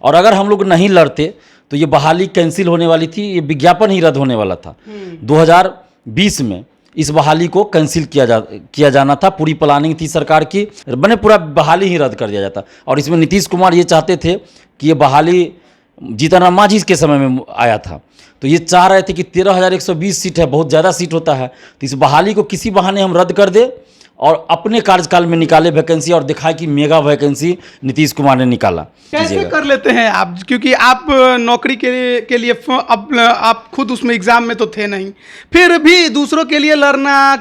और अगर हम लोग नहीं लड़ते तो ये बहाली कैंसिल होने वाली थी, ये विज्ञापन ही रद्द होने वाला था। 2020 में इस बहाली को कैंसिल किया जाना था, पूरी प्लानिंग थी सरकार की, बने पूरा बहाली ही रद्द कर दिया जाता। और इसमें नीतीश कुमार ये चाहते थे कि ये बहाली जीतन राम मांझी के समय में आया था, तो ये चाह रहे थे कि 13,120 सीट है, बहुत ज़्यादा सीट होता है, तो इस बहाली को किसी बहाने हम रद्द कर दे और अपने कार्यकाल में निकाले वैकेंसी और दिखाए कि मेगा वैकेंसी नीतीश कुमार ने निकाला। कैसे कर लेते हैं आप, क्योंकि आप नौकरी के लिए आप खुद उसमें एग्जाम में तो थे नहीं, फिर भी दूसरों के लिए लड़ना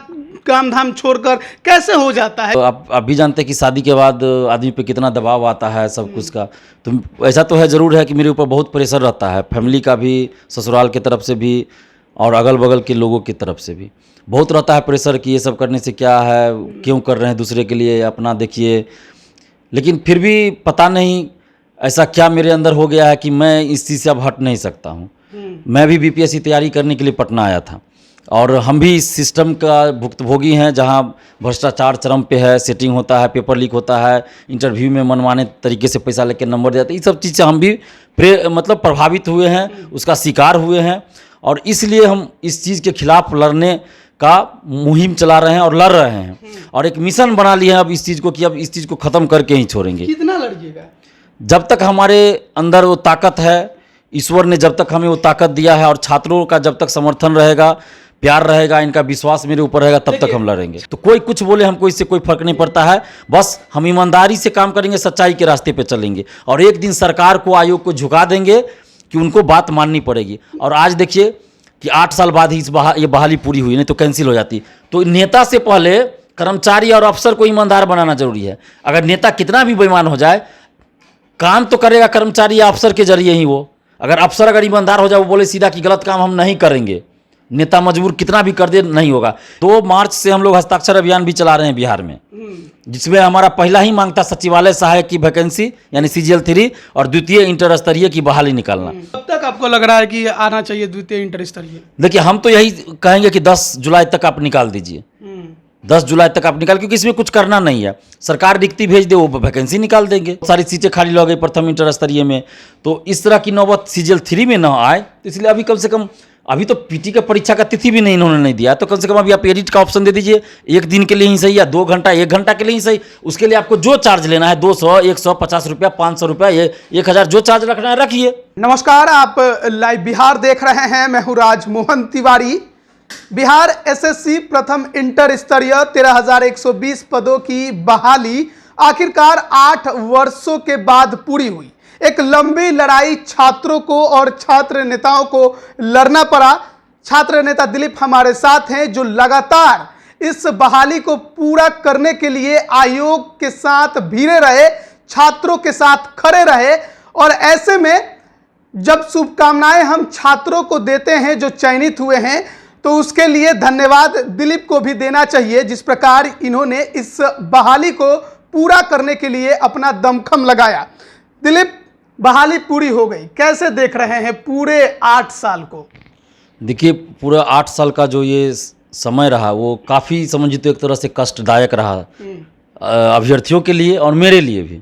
काम धाम छोड़कर कैसे हो जाता है? तो आप भी जानते हैं कि शादी के बाद आदमी पे कितना दबाव आता है सब कुछ का। तो ऐसा तो है, ज़रूर है कि मेरे ऊपर बहुत प्रेशर रहता है, फैमिली का भी, ससुराल की तरफ से भी और अगल बगल के लोगों की तरफ से भी बहुत रहता है प्रेशर कि ये सब करने से क्या है, क्यों कर रहे हैं दूसरे के लिए, अपना देखिए। लेकिन फिर भी पता नहीं ऐसा क्या मेरे अंदर हो गया है कि मैं इस चीज़ से अब हट नहीं सकता हूँ। मैं भी बीपीएससी तैयारी करने के लिए पटना आया था और हम भी इस सिस्टम का भुक्तभोगी हैं जहाँ भ्रष्टाचार चरम पे है, सेटिंग होता है, पेपर लीक होता है, इंटरव्यू में मनमाने तरीके से पैसा लेकर नंबर दिया जाता है। ये सब चीज़ से हम भी प्रभावित हुए हैं, उसका शिकार हुए हैं और इसलिए हम इस चीज़ के खिलाफ लड़ने का मुहिम चला रहे हैं और लड़ रहे हैं और एक मिशन बना लिया है अब इस चीज़ को कि अब इस चीज़ को ख़त्म करके ही छोड़ेंगे। कितना लड़िएगा? जब तक हमारे अंदर वो ताकत है, ईश्वर ने जब तक हमें वो ताकत दिया है और छात्रों का जब तक समर्थन रहेगा, प्यार रहेगा, इनका विश्वास मेरे ऊपर रहेगा, तब तक हम लड़ेंगे। तो कोई कुछ बोले हमको इससे कोई फर्क नहीं पड़ता है, बस हम ईमानदारी से काम करेंगे, सच्चाई के रास्ते पे चलेंगे और एक दिन सरकार को, आयोग को झुका देंगे कि उनको बात माननी पड़ेगी। और आज देखिए कि 8 साल बाद ही ये बहाली पूरी हुई, नहीं तो कैंसिल हो जाती। तो नेता से पहले कर्मचारी और अफसर को ईमानदार बनाना जरूरी है। अगर नेता कितना भी बेईमान हो जाए, काम तो करेगा कर्मचारी या अफसर के जरिए ही वो। अगर ईमानदार हो जाए, वो बोले सीधा कि गलत काम हम नहीं करेंगे, नेता मजबूर कितना भी कर दे नहीं होगा। 2 मार्च से हम लोग हस्ताक्षर अभियान भी चला रहे हैं बिहार में, जिसमें हमारा पहला ही मांग था सचिवालय सहायक की वैकेंसी यानी CGL 3 और द्वितीय इंटर स्तरीय की बहाली निकालना। कब तक आपको लग रहा है कि आना चाहिए द्वितीय इंटर स्तरीय? देखिए, हम तो यही कहेंगे कि 10 जुलाई तक आप निकाल दीजिए, 10 जुलाई तक आप निकाल, क्योंकि इसमें कुछ करना नहीं है। सरकार रिक्ति भेज दे, वो वैकेंसी निकाल देंगे। सारी सीटें खाली लग गई प्रथम इंटर स्तरीय में, तो इस तरह की नौबत CGL 3 में ना आए, तो इसलिए अभी कम से कम, अभी तो पीटी का परीक्षा का तिथि भी नहीं इन्होंने नहीं दिया, तो कम से कम अभी आप एडिट का ऑप्शन दे दीजिए, 1 दिन के लिए ही सही या 2 घंटा 1 घंटा के लिए ही सही। उसके लिए आपको जो चार्ज लेना है 200, 150 रुपया, 500 रुपया, ये 1000 जो चार्ज रखना है रखिए। नमस्कार, आप लाइव बिहार देख रहे हैं। मैं हूं राजमोहन तिवारी। बिहार SSC प्रथम इंटर स्तरीय 13,120 पदों की बहाली आखिरकार 8 वर्षों के बाद पूरी हुई। एक लंबी लड़ाई छात्रों को और छात्र नेताओं को लड़ना पड़ा। छात्र नेता दिलीप हमारे साथ हैं, जो लगातार इस बहाली को पूरा करने के लिए आयोग के साथ भिड़े रहे, छात्रों के साथ खड़े रहे। और ऐसे में जब शुभकामनाएं हम छात्रों को देते हैं जो चयनित हुए हैं, तो उसके लिए धन्यवाद दिलीप को भी देना चाहिए, जिस प्रकार इन्होंने इस बहाली को पूरा करने के लिए अपना दमखम लगाया। दिलीप, बहाली पूरी हो गई, कैसे देख रहे हैं पूरे 8 साल को? देखिए, पूरा 8 साल का जो ये समय रहा वो काफ़ी, समझिए तो एक तरह से कष्टदायक रहा, अभ्यर्थियों के लिए और मेरे लिए भी,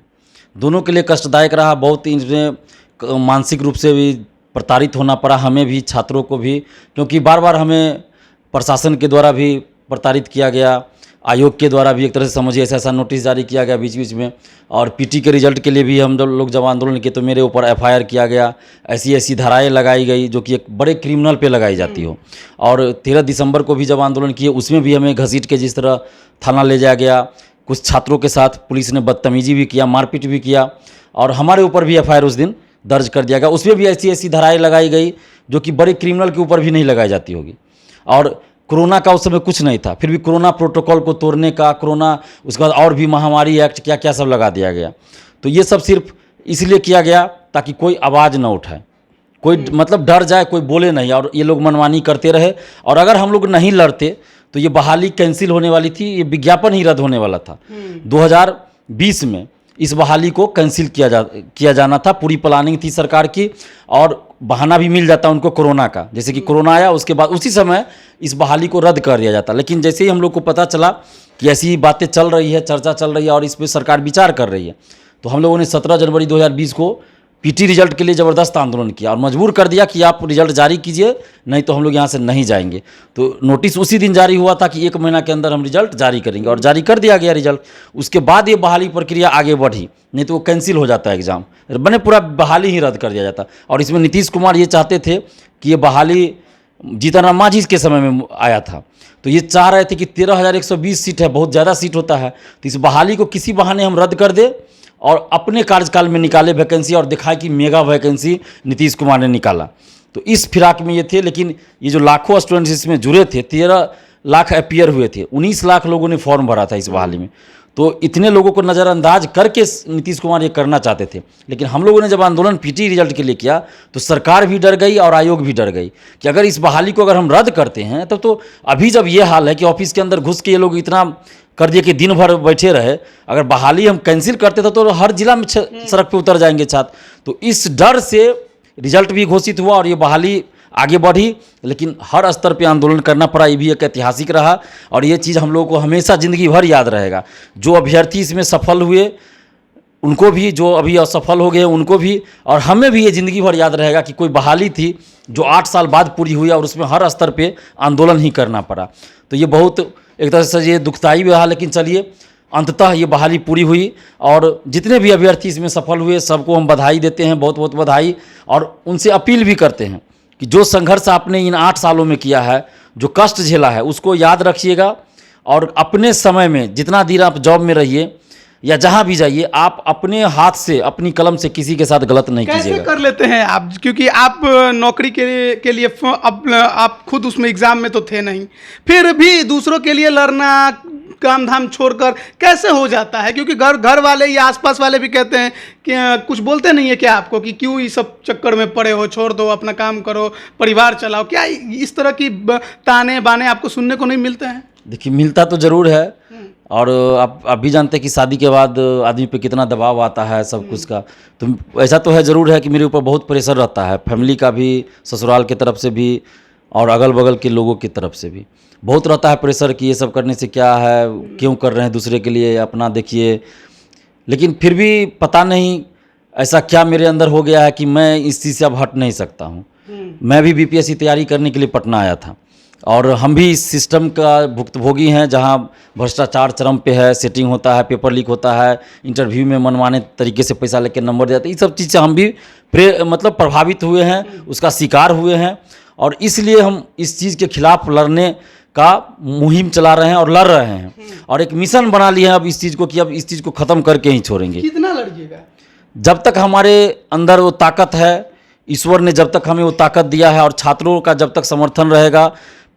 दोनों के लिए कष्टदायक रहा। बहुत इसमें मानसिक रूप से भी प्रताड़ित होना पड़ा, हमें भी, छात्रों को भी, क्योंकि बार बार हमें प्रशासन के द्वारा भी प्रताड़ित किया गया, आयोग के द्वारा भी एक तरह से समझिए ऐसा नोटिस जारी किया गया बीच बीच में। और पीटी के रिजल्ट के लिए भी हम लोग जब आंदोलन किए तो मेरे ऊपर FIR किया गया, ऐसी धाराएं लगाई गई जो कि एक बड़े क्रिमिनल पे लगाई जाती हो। और 13 दिसंबर को भी जब आंदोलन किए, उसमें भी हमें घसीट के जिस तरह थाना ले जाया गया, कुछ छात्रों के साथ पुलिस ने बदतमीजी भी किया, मारपीट भी किया और हमारे ऊपर भी FIR उस दिन दर्ज कर दिया गया। उसमें भी ऐसी धाराएं लगाई गई जो कि बड़े क्रिमिनल के ऊपर भी नहीं लगाई जाती होगी। और कोरोना का उस समय कुछ नहीं था, फिर भी कोरोना प्रोटोकॉल को तोड़ने का, कोरोना, उसके बाद और भी महामारी एक्ट क्या क्या सब लगा दिया गया। तो ये सब सिर्फ इसलिए किया गया ताकि कोई आवाज़ न उठाए, कोई मतलब डर जाए, कोई बोले नहीं, और ये लोग मनमानी करते रहे। और अगर हम लोग नहीं लड़ते तो ये बहाली कैंसिल होने वाली थी, ये विज्ञापन ही रद्द होने वाला था। 2020 में इस बहाली को कैंसिल किया जाना था, पूरी प्लानिंग थी सरकार की, और बहाना भी मिल जाता उनको कोरोना का, जैसे कि कोरोना आया उसके बाद उसी समय इस बहाली को रद्द कर दिया जाता। लेकिन जैसे ही हम लोग को पता चला कि ऐसी बातें चल रही है, चर्चा चल रही है और इस पर सरकार विचार कर रही है, तो हम लोगों ने 17 जनवरी 2020 को पीटी रिजल्ट के लिए ज़बरदस्त आंदोलन किया और मजबूर कर दिया कि आप रिजल्ट जारी कीजिए, नहीं तो हम लोग यहाँ से नहीं जाएंगे। तो नोटिस उसी दिन जारी हुआ था कि 1 महीना के अंदर हम रिजल्ट जारी करेंगे, और जारी कर दिया गया रिजल्ट। उसके बाद ये बहाली प्रक्रिया आगे बढ़ी, नहीं तो वो कैंसिल हो जाता है एग्ज़ाम, बने पूरा बहाली ही रद्द कर दिया जाता। और इसमें नीतीश कुमार ये चाहते थे कि ये बहाली जीतन राम मांझी के समय में आया था, तो ये चाह रहे थे कि 13,120 सीट है, बहुत ज़्यादा सीट होता है, तो इस बहाली को किसी बहाने हम रद्द कर दे और अपने कार्यकाल में निकाले वैकेंसी, और दिखाए कि मेगा वैकेंसी नीतीश कुमार ने निकाला। तो इस फिराक में ये थे। लेकिन ये जो लाखों स्टूडेंट्स इसमें जुड़े थे, 13 लाख अपीयर हुए थे, 19 लाख लोगों ने फॉर्म भरा था इस बहाली में। तो इतने लोगों को नज़रअंदाज करके नीतीश कुमार ये करना चाहते थे। लेकिन हम लोगों ने जब आंदोलन पीटी रिजल्ट के लिए किया तो सरकार भी डर गई और आयोग भी डर गई कि अगर इस बहाली को अगर हम रद्द करते हैं तब तो अभी जब ये हाल है कि ऑफिस के अंदर घुस के ये लोग इतना कर दिए कि दिन भर बैठे रहे, अगर बहाली हम कैंसिल करते थे तो हर जिला में सड़क पे उतर जाएंगे छात्र। तो इस डर से रिजल्ट भी घोषित हुआ और ये बहाली आगे बढ़ी। लेकिन हर स्तर पे आंदोलन करना पड़ा, ये भी एक ऐतिहासिक रहा और ये चीज़ हम लोगों को हमेशा ज़िंदगी भर याद रहेगा। जो अभ्यर्थी इसमें सफल हुए उनको भी, जो अभी असफल हो गए उनको भी, और हमें भी ये ज़िंदगी भर याद रहेगा कि कोई बहाली थी जो 8 साल बाद पूरी हुई और उसमें हर स्तर पे आंदोलन ही करना पड़ा। तो ये बहुत एक तरह से ये दुखदायी भी रहा। लेकिन चलिए, अंततः ये बहाली पूरी हुई और जितने भी अभ्यर्थी इसमें सफल हुए सबको हम बधाई देते हैं, बहुत बहुत बधाई। और उनसे अपील भी करते हैं कि जो संघर्ष आपने इन 8 सालों में किया है, जो कष्ट झेला है, उसको याद रखिएगा और अपने समय में जितना देर आप जॉब में रहिए या जहाँ भी जाइए, आप अपने हाथ से, अपनी कलम से किसी के साथ गलत नहीं कीजिएगा। कैसे कर लेते हैं आप, क्योंकि आप नौकरी के लिए आप खुद उसमें एग्जाम में तो थे नहीं, फिर भी दूसरों के लिए लड़ना, काम धाम छोड़कर कैसे हो जाता है? क्योंकि घर वाले या आसपास वाले भी कहते हैं कि कुछ बोलते नहीं है क्या आपको कि क्यों इस सब चक्कर में पड़े हो, छोड़ दो, अपना काम करो, परिवार चलाओ? क्या इस तरह की ताने बाने आपको सुनने को नहीं मिलते हैं? देखिए, मिलता तो ज़रूर है। और आप भी जानते हैं कि शादी के बाद आदमी पे कितना दबाव आता है सब कुछ का। तो ऐसा तो है, ज़रूर है कि मेरे ऊपर बहुत प्रेशर रहता है, फैमिली का भी, ससुराल की तरफ से भी और अगल बगल के लोगों की तरफ से भी बहुत रहता है प्रेशर कि ये सब करने से क्या है, क्यों कर रहे हैं दूसरे के लिए, अपना देखिए। लेकिन फिर भी पता नहीं ऐसा क्या मेरे अंदर हो गया है कि मैं इस चीज़ से अब हट नहीं सकता हूँ। मैं भी बीपीएससी तैयारी करने के लिए पटना आया था और हम भी इस सिस्टम का भुक्तभोगी हैं जहां भ्रष्टाचार चरम पे है, सेटिंग होता है, पेपर लीक होता है, इंटरव्यू में मनमाने तरीके से पैसा लेकर नंबर देते हैं। ये सब चीज़ से हम भी प्रभावित हुए हैं, उसका शिकार हुए हैं और इसलिए हम इस चीज़ के खिलाफ लड़ने का मुहिम चला रहे हैं और लड़ रहे हैं और एक मिशन बना लिया है अब इस चीज़ को कि अब इस चीज़ को ख़त्म करके ही छोड़ेंगे। कितना लड़िएगा? जब तक हमारे अंदर वो ताकत है, ईश्वर ने जब तक हमें वो ताकत दिया है और छात्रों का जब तक समर्थन रहेगा,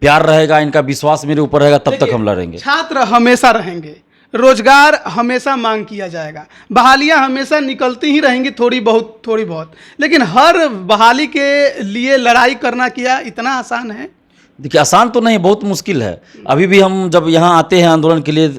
प्यार रहेगा, इनका विश्वास मेरे ऊपर रहेगा, तब तक हम लड़ेंगे। छात्र हमेशा रहेंगे, रोजगार हमेशा मांग किया जाएगा, बहालियां हमेशा निकलती ही रहेंगी थोड़ी बहुत, लेकिन हर बहाली के लिए लड़ाई करना क्या इतना आसान है? देखिए, आसान तो नहीं, बहुत मुश्किल है। अभी भी हम जब यहाँ आते हैं आंदोलन के लिए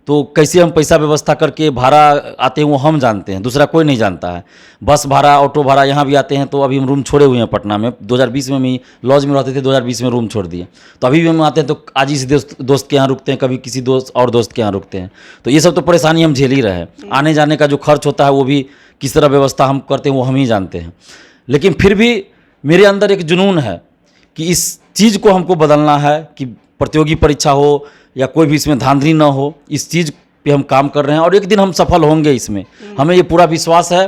तो कैसे हम पैसा व्यवस्था करके भाड़ा आते हैं वो हम जानते हैं, दूसरा कोई नहीं जानता है। बस भाड़ा, ऑटो भाड़ा, यहाँ भी आते हैं तो अभी हम रूम छोड़े हुए हैं पटना में। 2020 में भी लॉज में रहते थे, 2020 में रूम छोड़ दिए। तो अभी भी हम आते हैं तो आज इस दोस्त के यहाँ रुकते हैं, कभी किसी दोस्त के यहाँ रुकते हैं। तो ये सब तो परेशानी हम झेल ही रहे हैं। आने जाने का जो खर्च होता है वो भी किस तरह व्यवस्था हम करते हैं वो हम ही जानते हैं। लेकिन फिर भी मेरे अंदर एक जुनून है कि इस चीज़ को हमको बदलना है कि प्रतियोगी परीक्षा हो या कोई भी इसमें धांधली ना हो, इस चीज़ पे हम काम कर रहे हैं और एक दिन हम सफल होंगे इसमें। हमें ये पूरा विश्वास है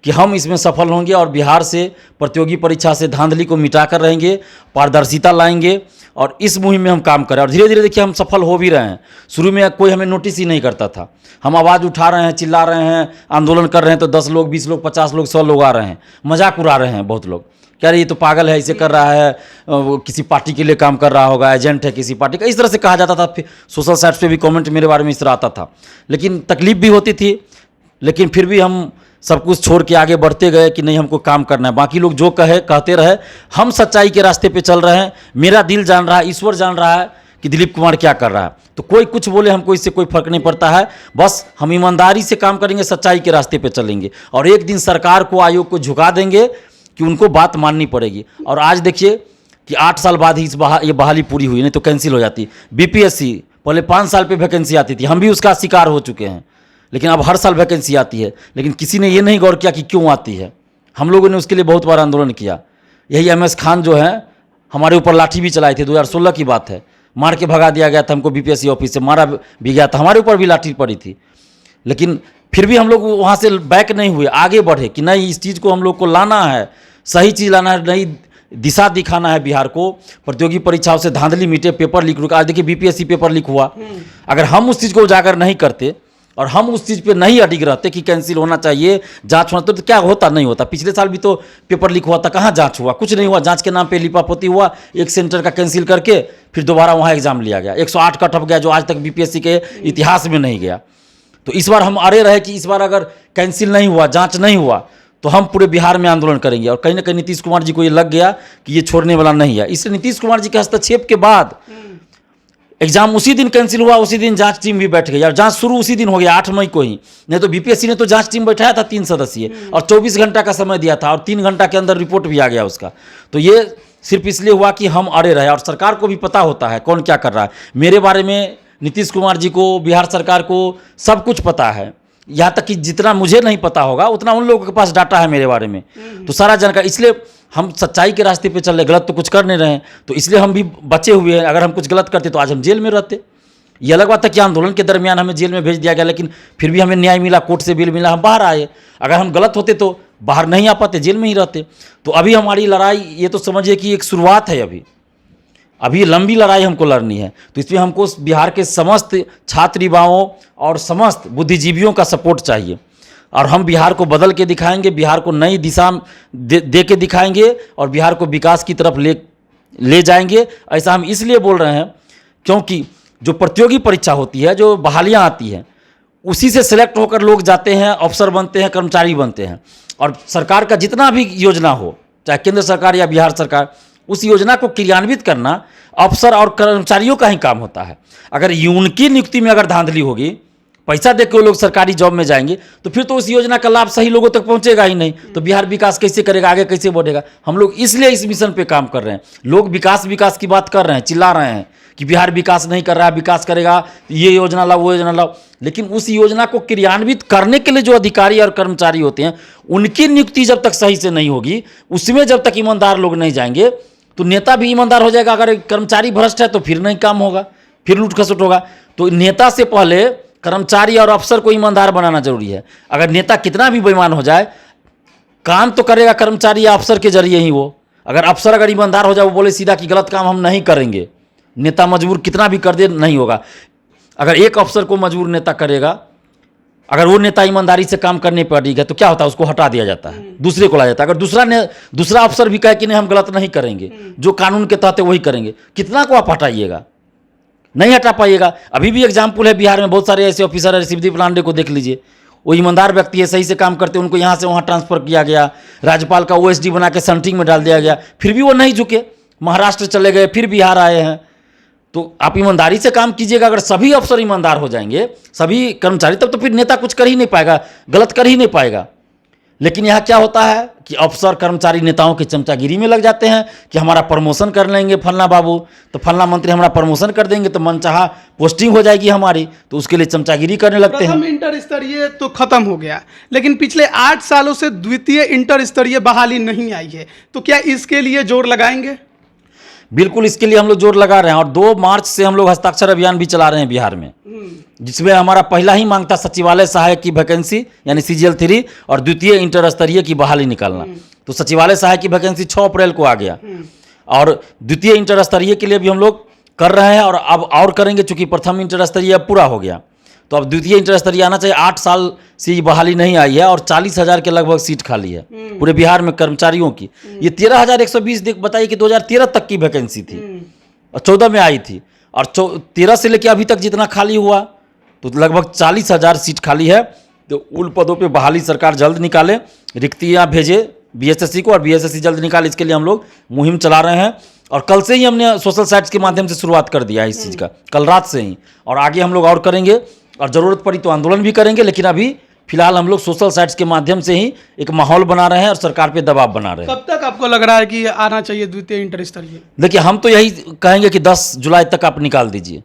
कि हम इसमें सफल होंगे और बिहार से प्रतियोगी परीक्षा से धांधली को मिटा कर रहेंगे, पारदर्शिता लाएंगे और इस मुहिम में हम काम करें। और धीरे धीरे देखिए हम सफल हो भी रहे हैं। शुरू में कोई हमें नोटिस ही नहीं करता था, हम आवाज़ उठा रहे हैं, चिल्ला रहे हैं, आंदोलन कर रहे हैं तो 10 लोग, 20 लोग, 50 लोग, 100 लोग आ रहे हैं, मजाक उड़ा रहे हैं बहुत लोग, कह रहे ये तो पागल है, इसे कर रहा है, किसी पार्टी के लिए काम कर रहा होगा, एजेंट है किसी पार्टी का, इस तरह से कहा जाता था। फिर सोशल साइट्स पे भी कमेंट मेरे बारे में इस तरह आता था। लेकिन तकलीफ भी होती थी, लेकिन फिर भी हम सब कुछ छोड़ के आगे बढ़ते गए कि नहीं, हमको काम करना है। बाकी लोग जो कहते रहे, हम सच्चाई के रास्ते पे चल रहे हैं। मेरा दिल जान रहा है, ईश्वर जान रहा है कि दिलीप कुमार क्या कर रहा है। तो कोई कुछ बोले, हमको इससे कोई फर्क नहीं पड़ता है। बस हम ईमानदारी से काम करेंगे, सच्चाई के रास्ते पे चलेंगे और एक दिन सरकार को, आयोग को झुका देंगे कि उनको बात माननी पड़ेगी। और आज देखिए कि 8 साल बाद ही ये बहाली पूरी हुई, नहीं तो कैंसिल हो जाती। बीपीएससी पहले 5 साल पे वैकेंसी आती थी, हम भी उसका शिकार हो चुके हैं, लेकिन अब हर साल वैकेंसी आती है। लेकिन किसी ने ये नहीं गौर किया कि क्यों आती है। हम लोगों ने उसके लिए बहुत बार आंदोलन किया। यही MS खान जो है हमारे ऊपर लाठी भी चलाई थी, 2016 की बात है, मार के भगा दिया गया था हमको, BPSC ऑफिस से मारा भी गया था, हमारे ऊपर भी लाठी पड़ी थी। लेकिन फिर भी हम लोग वहाँ से बैक नहीं हुए, आगे बढ़े कि नहीं, इस चीज़ को हम लोग को लाना है, सही चीज़ लाना है, नई दिशा दिखाना है बिहार को। प्रतियोगी परीक्षाओं से धांधली मिटे, पेपर लीक रुका। आज देखिए BPSC पेपर लीक हुआ। अगर हम उस चीज़ को उजागर नहीं करते और हम उस चीज़ पे नहीं अडिग रहते कि कैंसिल होना चाहिए, जांच होना, तो क्या होता, नहीं होता। पिछले साल भी तो पेपर लीक हुआ था, कहाँ जांच हुआ, कुछ नहीं हुआ। जांच के नाम पे लिपापोती हुआ, एक सेंटर का कैंसिल करके फिर दोबारा वहाँ एग्जाम लिया गया। 108 कट ऑफ गया, जो आज तक BPSC के इतिहास में नहीं गया। तो इस बार हम अड़े रहे कि इस बार अगर कैंसिल नहीं हुआ, जांच नहीं हुआ, तो हम पूरे बिहार में आंदोलन करेंगे। और कहीं ना कहीं नीतीश कुमार जी को ये लग गया कि ये छोड़ने वाला नहीं है। इसलिए नीतीश कुमार जी के हस्तक्षेप के बाद एग्जाम उसी दिन कैंसिल हुआ, उसी दिन जांच टीम भी बैठ गई और जांच शुरू उसी दिन हो गया, 8 मई को ही। नहीं तो BPSC ने तो जांच टीम बैठाया था 3 सदस्यीय और 24 घंटा का समय दिया था और 3 घंटा के अंदर रिपोर्ट भी आ गया उसका। तो ये सिर्फ इसलिए हुआ कि हम अड़े रहे और सरकार को भी पता होता है कौन क्या कर रहा है। मेरे बारे में नीतीश कुमार जी को, बिहार सरकार को सब कुछ पता है। यहाँ तक कि जितना मुझे नहीं पता होगा उतना उन लोगों के पास डाटा है मेरे बारे में, तो सारा जानकारी। इसलिए हम सच्चाई के रास्ते पे चल रहे, गलत तो कुछ कर नहीं रहे हैं, तो इसलिए हम भी बचे हुए हैं। अगर हम कुछ गलत करते तो आज हम जेल में रहते। ये अलग बात है कि आंदोलन के दरमियान हमें जेल में भेज दिया गया, लेकिन फिर भी हमें न्याय मिला, कोर्ट से बेल मिला, हम बाहर आए। अगर हम गलत होते तो बाहर नहीं आ पाते, जेल में ही रहते। तो अभी हमारी लड़ाई, ये तो समझिए कि एक शुरुआत है। अभी लंबी लड़ाई हमको लड़नी है। तो इसमें हमको बिहार के समस्त छात्र युवाओं और समस्त बुद्धिजीवियों का सपोर्ट चाहिए और हम बिहार को बदल के दिखाएंगे, बिहार को नई दिशा दे के दिखाएंगे और बिहार को विकास की तरफ ले जाएंगे। ऐसा हम इसलिए बोल रहे हैं क्योंकि जो प्रतियोगी परीक्षा होती है, जो बहालियाँ आती हैं, उसी से सिलेक्ट होकर लोग जाते हैं, अफसर बनते हैं, कर्मचारी बनते हैं। और सरकार का जितना भी योजना हो, चाहे केंद्र सरकार या बिहार सरकार, उस योजना को क्रियान्वित करना अफसर और कर्मचारियों का ही काम होता है। अगर उनकी नियुक्ति में अगर धांधली होगी, पैसा देकर वो लोग सरकारी जॉब में जाएंगे, तो फिर तो उस योजना का लाभ सही लोगों तक पहुंचेगा ही नहीं। तो बिहार विकास कैसे करेगा, आगे कैसे बढ़ेगा। हम लोग इसलिए इस मिशन पे काम कर रहे हैं। लोग विकास की बात कर रहे हैं, चिल्ला रहे हैं कि बिहार विकास नहीं कर रहा है, विकास करेगा, ये योजना लाओ, वो योजना लाओ। लेकिन उस योजना को क्रियान्वित करने के लिए जो अधिकारी और कर्मचारी होते हैं, उनकी नियुक्ति जब तक सही से नहीं होगी, उसमें जब तक ईमानदार लोग नहीं जाएंगे, तो नेता भी ईमानदार हो जाएगा। अगर कर्मचारी भ्रष्ट है तो फिर नहीं काम होगा, फिर लूट खसुट होगा। तो नेता से पहले कर्मचारी और अफसर को ईमानदार बनाना जरूरी है। अगर नेता कितना भी बेईमान हो जाए, काम तो करेगा कर्मचारी या अफसर के जरिए ही वो। अगर अफसर अगर ईमानदार हो जाए, वो बोले सीधा कि गलत काम हम नहीं करेंगे, नेता मजबूर कितना भी कर दे, नहीं होगा। अगर एक अफसर को मजबूर नेता करेगा, अगर वो नेता ईमानदारी से काम करने पर अड़िग है, तो क्या होता है, उसको हटा दिया जाता है, दूसरे को ला जाता है। अगर दूसरा अफसर भी कहे कि नहीं हम गलत नहीं करेंगे, जो कानून के तहत है वही करेंगे, कितना को आप हटाइएगा, नहीं हटा पाइएगा। अभी भी एग्जाम्पल है बिहार में, बहुत सारे ऐसे ऑफिसर है, शिवदीप लांडे को देख लीजिए, वो ईमानदार व्यक्ति है, सही से काम करते, उनको यहाँ से वहाँ ट्रांसफर किया गया, राज्यपाल का OSD बना के सेंट्रिंग में डाल दिया गया, फिर भी वो नहीं झुके, महाराष्ट्र चले गए, फिर बिहार आए हैं। तो आप ईमानदारी से काम कीजिएगा। अगर सभी अफसर ईमानदार हो जाएंगे, सभी कर्मचारी, तब तो फिर नेता कुछ कर ही नहीं पाएगा, गलत कर ही नहीं पाएगा। लेकिन यहाँ क्या होता है कि अफसर कर्मचारी नेताओं की चमचागिरी में लग जाते हैं कि हमारा प्रमोशन कर लेंगे फलना बाबू, तो फलना मंत्री हमारा प्रमोशन कर देंगे, तो मनचाहा पोस्टिंग हो जाएगी हमारी, तो उसके लिए चमचागिरी करने लगते हैं। प्रथम इंटर स्तरीय तो खत्म हो गया, लेकिन पिछले 8 सालों से द्वितीय इंटर स्तरीय बहाली नहीं आई है, तो क्या इसके लिए जोर लगाएंगे? बिल्कुल, इसके लिए हम लोग जोर लगा रहे हैं और 2 मार्च से हम लोग हस्ताक्षर अभियान भी चला रहे हैं बिहार में, जिसमें हमारा पहला ही मांग था सचिवालय सहायक की वैकेंसी यानी CGL 3 और द्वितीय इंटर स्तरीय की बहाली निकालना। तो सचिवालय सहायक की वैकेंसी 6 अप्रैल को आ गया और द्वितीय इंटर स्तरीय के लिए भी हम लोग कर रहे हैं और अब और करेंगे, चूंकि प्रथम इंटर स्तरीय अब पूरा हो गया, तो अब द्वितीय इंटर स्तरीय आना चाहिए। 8 साल से ये बहाली नहीं आई है और 40,000 के लगभग सीट खाली है पूरे बिहार में कर्मचारियों की। ये 13,120 बताइए कि 2013 तक की वैकेंसी थी और 14 में आई थी, और 13 से लेकर अभी तक जितना खाली हुआ तो लगभग 40,000 सीट खाली है। तो उन पदों पे बहाली सरकार जल्द निकाले, रिक्तियाँ भेजे BSSC को और BSSC जल्द निकाले, इसके लिए हम लोग मुहिम चला रहे हैं। और कल से ही हमने सोशल साइट्स के माध्यम से शुरुआत कर दिया है इस चीज़ का, कल रात से ही, और आगे हम लोग और करेंगे और ज़रूरत पड़ी तो आंदोलन भी करेंगे। लेकिन अभी फिलहाल हम लोग सोशल साइट्स के माध्यम से ही एक माहौल बना रहे हैं और सरकार पे दबाव बना रहे हैं। कब तक आपको लग रहा है कि आना चाहिए द्वितीय इंटर स्तरीय? देखिए, हम तो यही कहेंगे कि 10 जुलाई तक आप निकाल दीजिए,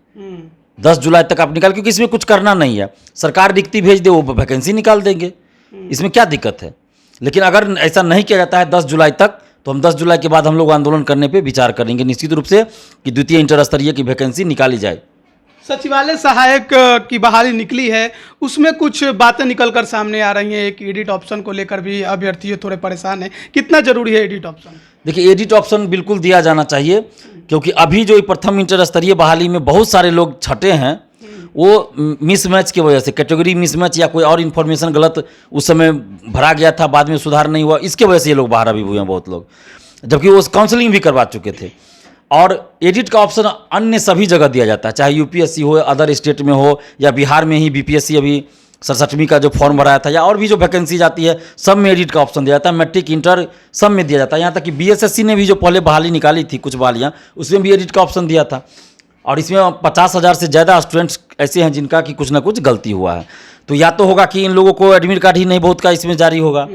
10 जुलाई तक आप निकाल, क्योंकि इसमें कुछ करना नहीं है, सरकार रिक्ति भेज दे, वो वैकेंसी निकाल देंगे, इसमें क्या दिक्कत है। लेकिन अगर ऐसा नहीं किया जाता है 10 जुलाई तक, तो हम 10 जुलाई के बाद हम लोग आंदोलन करने पे विचार करेंगे निश्चित रूप से कि द्वितीय इंटर स्तरीय की वैकेंसी निकाली जाए। सचिवालय सहायक की बहाली निकली है, उसमें कुछ बातें निकल कर सामने आ रही हैं। एक एडिट ऑप्शन को लेकर भी अभ्यर्थी थोड़े परेशान हैं। कितना जरूरी है एडिट ऑप्शन? देखिए, एडिट ऑप्शन बिल्कुल दिया जाना चाहिए, क्योंकि अभी जो प्रथम इंटर स्तरीय बहाली में बहुत सारे लोग छटे हैं, वो मिसमैच की वजह से, कैटेगरी मिसमैच या कोई और इन्फॉर्मेशन गलत उस समय भरा गया था, बाद में सुधार नहीं हुआ, इसके वजह से ये लोग बाहर अभी हुए हैं बहुत लोग, जबकि वो काउंसलिंग भी करवा चुके थे। और एडिट का ऑप्शन अन्य सभी जगह दिया जाता है, चाहे यूपीएससी हो, अदर स्टेट में हो, या बिहार में ही बीपीएससी अभी 67वीं का जो फॉर्म भराया था, या और भी जो वैकेंसी जाती है सब में एडिट का ऑप्शन दिया जाता है। मैट्रिक इंटर सब में दिया जाता है, यहाँ तक कि बीएसएससी ने भी जो पहले बहाली निकाली थी कुछ बहालियाँ, उसमें भी एडिट का ऑप्शन दिया था। और इसमें 50,000 से ज़्यादा स्टूडेंट्स ऐसे हैं जिनका कि कुछ ना कुछ गलती हुआ है, तो या तो होगा कि इन लोगों को एडमिट कार्ड ही नहीं बहुत का इसमें जारी होगा,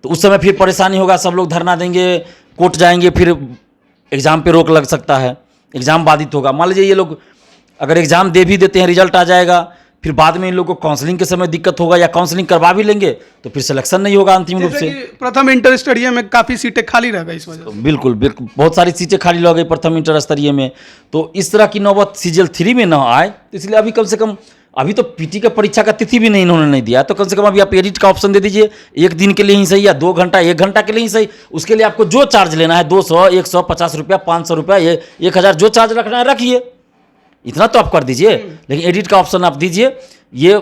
तो उस समय फिर परेशानी होगा, सब लोग धरना देंगे, कोर्ट जाएंगे, फिर एग्ज़ाम पे रोक लग सकता है, एग्ज़ाम बाधित होगा। मान लीजिए ये लोग अगर एग्ज़ाम दे भी देते हैं, रिजल्ट आ जाएगा, फिर बाद में इन लोगों को काउंसलिंग के समय दिक्कत होगा, या काउंसलिंग करवा भी लेंगे तो फिर सिलेक्शन नहीं होगा अंतिम रूप से। प्रथम इंटर स्तरीय में काफ़ी सीटें खाली रह गई इस वजह से। बिल्कुल बिल्कुल, बहुत सारी सीटें खाली रह गई प्रथम इंटर स्तरीय में, तो इस तरह की नौबत सीजीएल 3 में ना आए, तो इसलिए अभी कम से कम, अभी तो पीटी का परीक्षा का तिथि भी नहीं इन्होंने नहीं दिया, तो कम से कम अभी आप एडिट का ऑप्शन दे दीजिए, 1 दिन के लिए ही सही, या 2 घंटा 1 घंटा के लिए ही सही, उसके लिए आपको जो चार्ज लेना है 200, 150 रुपया, 500 रुपया, 1000 जो चार्ज रखना है रखिए, इतना तो आप कर दीजिए, लेकिन एडिट का ऑप्शन आप दीजिए। ये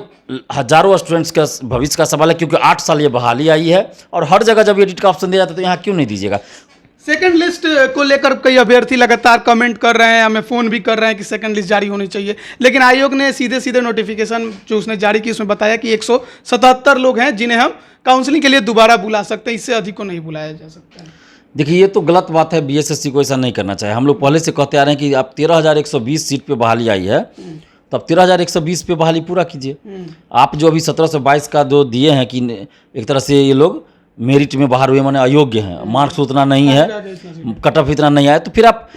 हजारों स्टूडेंट्स का भविष्य का सवाल है, क्योंकि 8 साल ये बहाली आई है, और हर जगह जब एडिट का ऑप्शन दिया जाता है तो यहाँ क्यों नहीं दीजिएगा। सेकंड लिस्ट को लेकर कई अभ्यर्थी लगातार कमेंट कर रहे हैं, हमें फ़ोन भी कर रहे हैं कि सेकंड लिस्ट जारी होनी चाहिए, लेकिन आयोग ने सीधे सीधे नोटिफिकेशन जो उसने जारी की उसमें बताया कि 177 लोग हैं जिन्हें हम काउंसलिंग के लिए दोबारा बुला सकते हैं, इससे अधिक को नहीं बुलाया जा सकता है। देखिए, ये तो गलत बात है, बीएसएससी को ऐसा नहीं करना चाहिए। हम लोग पहले से कहते आ रहे हैं कि आप 13,120 सीट पे बहाली आई है, तो अब 13,120 पे बहाली पूरा कीजिए। आप जो अभी 1722 का जो दिए हैं कि एक तरह से ये लोग मेरिट में बाहर हुए, माने अयोग्य हैं, मार्क्स उतना नहीं है, कट ऑफ इतना नहीं आया, तो फिर आप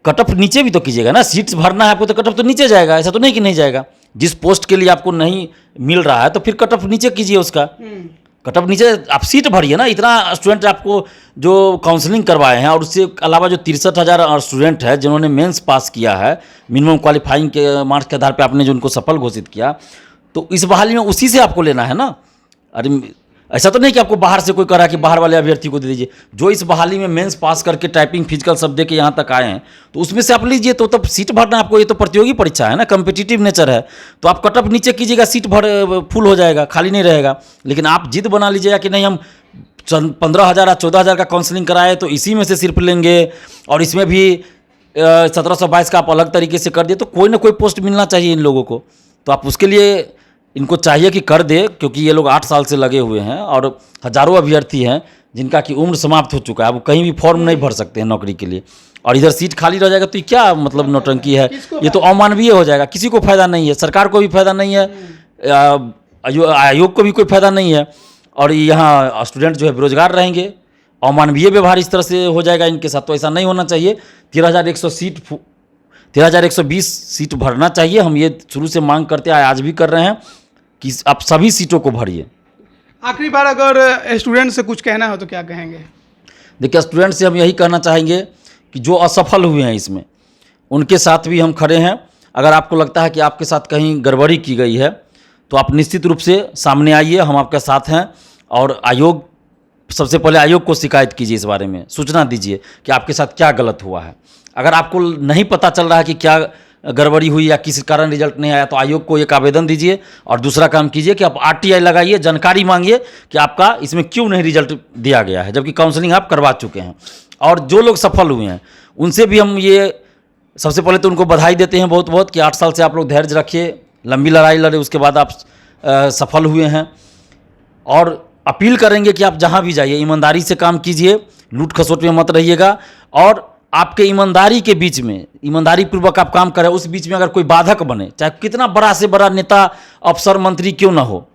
कट ऑफ नीचे भी तो कीजिएगा ना, सीट्स भरना है आपको तो कट ऑफ तो नीचे जाएगा, ऐसा तो नहीं कि नहीं जाएगा। जिस पोस्ट के लिए आपको नहीं मिल रहा है तो फिर कट ऑफ नीचे कीजिए उसका, कट ऑफ नीचे आप सीट भरिए ना। इतना स्टूडेंट आपको जो काउंसलिंग करवाए हैं, और उससे अलावा जो 63,000 स्टूडेंट है जिन्होंने मेंस पास किया है, मिनिमम क्वालिफाइंग के मार्क्स के आधार पे आपने जो उनको सफल घोषित किया, तो इस बहाली में उसी से आपको लेना है ना। अरे ऐसा तो नहीं कि आपको बाहर से कोई करा कि बाहर वाले अभ्यर्थी को दे दीजिए। जो इस बहाली में मेंस पास करके टाइपिंग फिजिकल सब दे के यहाँ तक आए हैं, तो उसमें से आप लीजिए, तो तब सीट भरना आपको, ये तो प्रतियोगी परीक्षा है ना, कम्पिटिटिव नेचर है, तो आप कट ऑफ नीचे कीजिएगा, सीट फुल हो जाएगा, खाली नहीं रहेगा। लेकिन आप जिद बना लीजिएगा कि नहीं हम 15,000 या 14,000 का काउंसलिंग कराए तो इसी में से सिर्फ लेंगे, और इसमें भी 1722 का आप अलग तरीके से कर दिए, तो कोई ना कोई पोस्ट मिलना चाहिए इन लोगों को। तो आप उसके लिए इनको चाहिए कि कर दे, क्योंकि ये लोग 8 साल से लगे हुए हैं, और हजारों अभ्यर्थी हैं जिनका कि उम्र समाप्त हो चुका है, अब कहीं भी फॉर्म नहीं भर सकते हैं नौकरी के लिए, और इधर सीट खाली रह जाएगा, तो ये क्या मतलब नौटंकी है, ये तो अमानवीय हो जाएगा, किसी को फायदा नहीं है, सरकार को भी फायदा नहीं है, आयोग को भी कोई फायदा नहीं है, और यहाँ स्टूडेंट जो है बेरोजगार रहेंगे, अमानवीय व्यवहार इस तरह से हो जाएगा इनके साथ, तो ऐसा नहीं होना चाहिए। 13,120 सीट भरना चाहिए, हम ये शुरू से मांग करते आए, आज भी कर रहे हैं कि आप सभी सीटों को भरिए। आखिरी बार अगर स्टूडेंट से कुछ कहना हो तो क्या कहेंगे? देखिए, स्टूडेंट से हम यही कहना चाहेंगे कि जो असफल हुए हैं इसमें, उनके साथ भी हम खड़े हैं। अगर आपको लगता है कि आपके साथ कहीं गड़बड़ी की गई है, तो आप निश्चित रूप से सामने आइए, हम आपके साथ हैं, और आयोग, सबसे पहले आयोग को शिकायत कीजिए, इस बारे में सूचना दीजिए कि आपके साथ क्या गलत हुआ है। अगर आपको नहीं पता चल रहा है कि क्या गड़बड़ी हुई या किसी कारण रिजल्ट नहीं आया, तो आयोग को एक आवेदन दीजिए, और दूसरा काम कीजिए कि आप आरटीआई लगाइए, जानकारी मांगिए कि आपका इसमें क्यों नहीं रिजल्ट दिया गया है, जबकि काउंसलिंग आप करवा चुके हैं। और जो लोग सफल हुए हैं उनसे भी हम ये सबसे पहले तो उनको बधाई देते हैं बहुत बहुत कि 8 साल से आप लोग धैर्य रखिए, लंबी लड़ाई लड़े, उसके बाद आप सफल हुए हैं। और अपील करेंगे कि आप जहाँ भी जाइए ईमानदारी से काम कीजिए, लूट खसोट में मत रहिएगा, और आपके ईमानदारी के बीच में, ईमानदारी पूर्वक आप काम करें, उस बीच में अगर कोई बाधक बने, चाहे कितना बड़ा से बड़ा नेता, अफसर, मंत्री क्यों ना हो,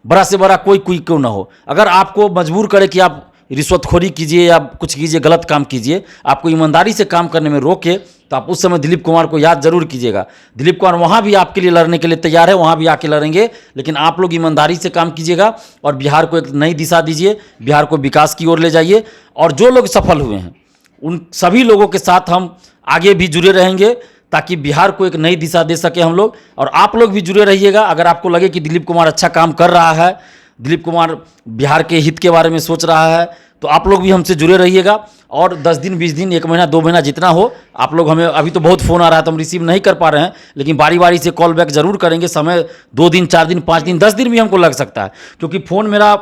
बड़ा से बड़ा कोई क्यों ना हो, अगर आपको मजबूर करे कि आप रिश्वतखोरी कीजिए या कुछ कीजिए, गलत काम कीजिए, आपको ईमानदारी से काम करने में रोके तो आप उस समय दिलीप कुमार को याद जरूर कीजिएगा। दिलीप कुमार वहाँ भी आपके लिए लड़ने के लिए तैयार है, वहाँ भी आके लड़ेंगे, लेकिन आप लोग ईमानदारी से काम कीजिएगा और बिहार को एक नई दिशा दीजिए, बिहार को विकास की ओर ले जाइए। और जो लोग सफल हुए हैं उन सभी लोगों के साथ हम आगे भी जुड़े रहेंगे ताकि बिहार को एक नई दिशा दे सके हम लोग। और आप लोग भी जुड़े रहिएगा। अगर आपको लगे कि दिलीप कुमार अच्छा काम कर रहा है, दिलीप कुमार बिहार के हित के बारे में सोच रहा है, तो आप लोग भी हमसे जुड़े रहिएगा। और 10 दिन 20 दिन 1 महीना 2 महीना जितना हो, आप लोग हमें, अभी तो बहुत फ़ोन आ रहा है तो हम रिसीव नहीं कर पा रहे हैं, लेकिन बारी बारी से कॉल बैक ज़रूर करेंगे। समय 2 दिन 4 दिन 5 दिन 10 दिन भी हमको लग सकता है, क्योंकि फ़ोन मेरा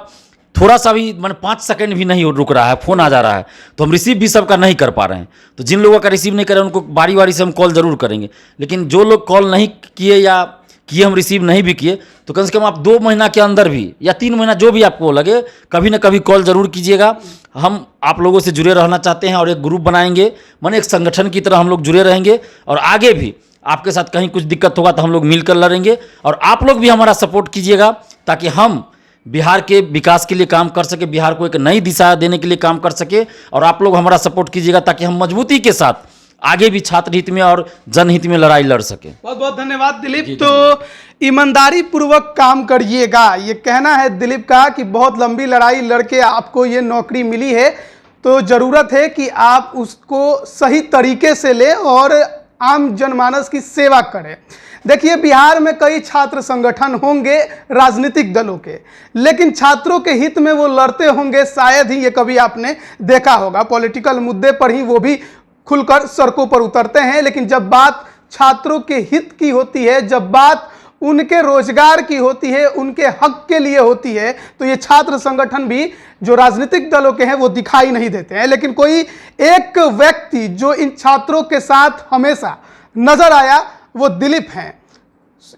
थोड़ा सा भी मैंने 5 सेकंड भी नहीं रुक रहा है, फ़ोन आ जा रहा है, तो हम रिसीव भी सबका नहीं कर पा रहे हैं। तो जिन लोगों का रिसीव नहीं कर रहे हैं उनको बारी बारी से हम कॉल ज़रूर करेंगे। लेकिन जो लोग कॉल नहीं किए या किए हम रिसीव नहीं भी किए, तो कम से कम आप 2 महीना के अंदर भी या 3 महीना जो भी आपको लगे, कभी ना कभी कॉल ज़रूर कीजिएगा। हम आप लोगों से जुड़े रहना चाहते हैं और एक ग्रुप बनाएंगे, माने एक संगठन की तरह हम लोग जुड़े रहेंगे। और आगे भी आपके साथ कहीं कुछ दिक्कत होगा तो हम लोग मिलकर लड़ेंगे। और आप लोग भी हमारा सपोर्ट कीजिएगा ताकि हम बिहार के विकास के लिए काम कर सके, बिहार को एक नई दिशा देने के लिए काम कर सके। और आप लोग हमारा सपोर्ट कीजिएगा ताकि हम मजबूती के साथ आगे भी छात्र हित में और जनहित में लड़ाई लड़ सके। बहुत बहुत धन्यवाद दिलीप। तो ईमानदारी पूर्वक काम करिएगा, ये कहना है दिलीप का कि बहुत लंबी लड़ाई लड़के आपको ये नौकरी मिली है, तो ज़रूरत है कि आप उसको सही तरीके से ले और आम जनमानस की सेवा करें। देखिए, बिहार में कई छात्र संगठन होंगे राजनीतिक दलों के, लेकिन छात्रों के हित में वो लड़ते होंगे शायद ही ये कभी आपने देखा होगा। पॉलिटिकल मुद्दे पर ही वो भी खुलकर सड़कों पर उतरते हैं, लेकिन जब बात छात्रों के हित की होती है, जब बात उनके रोजगार की होती है, उनके हक के लिए होती है, तो ये छात्र संगठन भी जो राजनीतिक दलों के हैं वो दिखाई नहीं देते हैं। लेकिन कोई एक व्यक्ति जो इन छात्रों के साथ हमेशा नजर आया वो दिलीप हैं।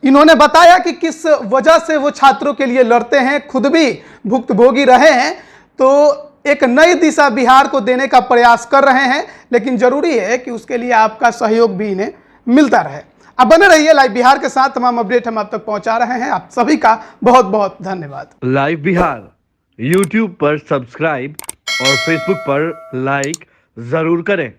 इन्होंने बताया कि किस वजह से वो छात्रों के लिए लड़ते हैं, खुद भी भुक्तभोगी रहे हैं, तो एक नई दिशा बिहार को देने का प्रयास कर रहे हैं। लेकिन जरूरी है कि उसके लिए आपका सहयोग भी इन्हें मिलता रहे। अब बने रहिए लाइव बिहार के साथ, तमाम अपडेट हम आप तक पहुंचा रहे हैं। आप सभी का बहुत बहुत धन्यवाद। लाइव बिहार YouTube पर सब्सक्राइब और Facebook पर लाइक जरूर करें।